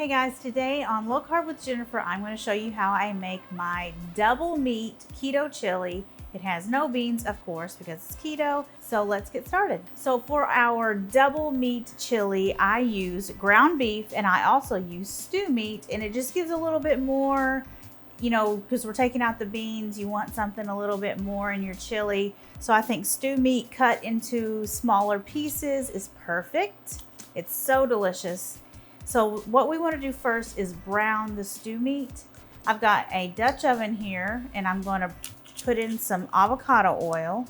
Hey guys, today on Low Carb with Jennifer, I'm going to show you how I make my double meat keto chili. It has no beans, of course, because it's keto. So let's get started. So for our double meat chili, I use ground beef and I also use stew meat, and it just gives a little bit more, you know, because we're taking out the beans, you want something a little bit more in your chili. So I think stew meat cut into smaller pieces is perfect. It's so delicious. So what we want to do first is brown the stew meat. I've got a Dutch oven here and I'm going to put in some avocado oil.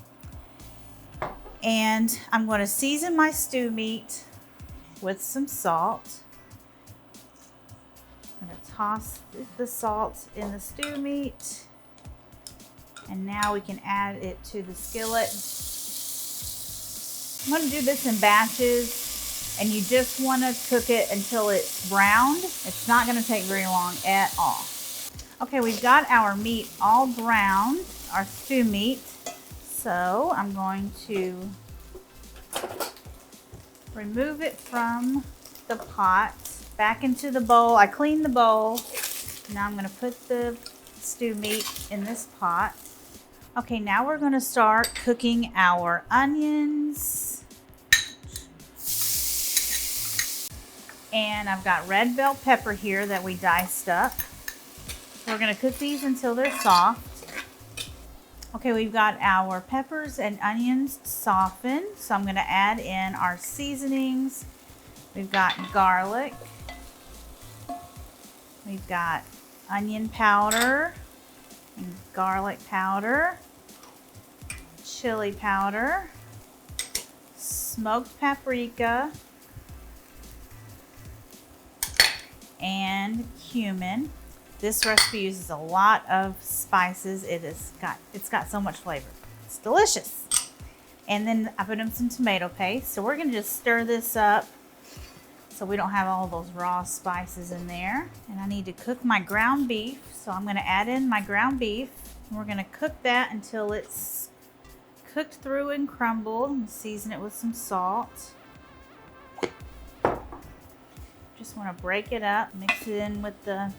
And I'm going to season my stew meat with some salt. I'm going to toss the salt in the stew meat. And now we can add it to the skillet. I'm going to do this in batches. And you just want to cook it until it's browned. It's not going to take very long at all. Okay, we've got our meat all browned, our stew meat. So I'm going to remove it from the pot, back into the bowl. I cleaned the bowl. Now I'm going to put the stew meat in this pot. Okay, now we're going to start cooking our onions. And I've got red bell pepper here that we diced up. We're going to cook these until they're soft. Okay, we've got our peppers and onions softened. So I'm going to add in our seasonings. We've got garlic. We've got onion powder and garlic powder, chili powder, smoked paprika, and cumin. This recipe uses a lot of spices. It's got so much flavor. It's delicious. And then I put in some tomato paste. So we're gonna just stir this up so we don't have all those raw spices in there. And I need to cook my ground beef. So I'm gonna add in my ground beef. And we're gonna cook that until it's cooked through and crumbled, and season it with some salt. Just want to break it up, mix it in with the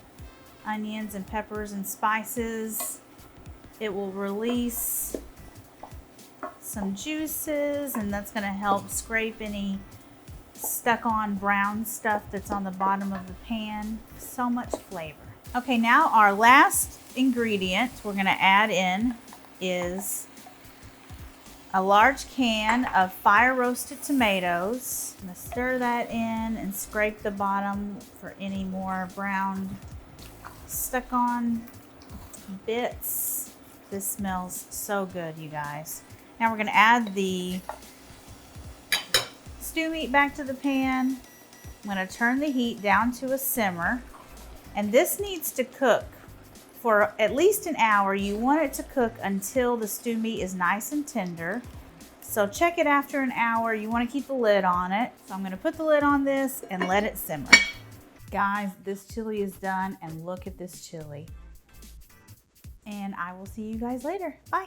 onions and peppers and spices. It will release some juices, and that's going to help scrape any stuck on brown stuff that's on the bottom of the pan. So much flavor. Okay, now our last ingredient we're going to add in is a large can of fire roasted tomatoes. I'm gonna stir that in and scrape the bottom for any more brown stuck on bits. This smells so good, you guys. Now we're gonna add the stew meat back to the pan. I'm gonna turn the heat down to a simmer. And this needs to cook for at least an hour. You want it to cook until the stew meat is nice and tender. So check it after an hour. You want to keep the lid on it. So I'm going to put the lid on this and let it simmer. Guys, this chili is done, and look at this chili. And I will see you guys later. Bye.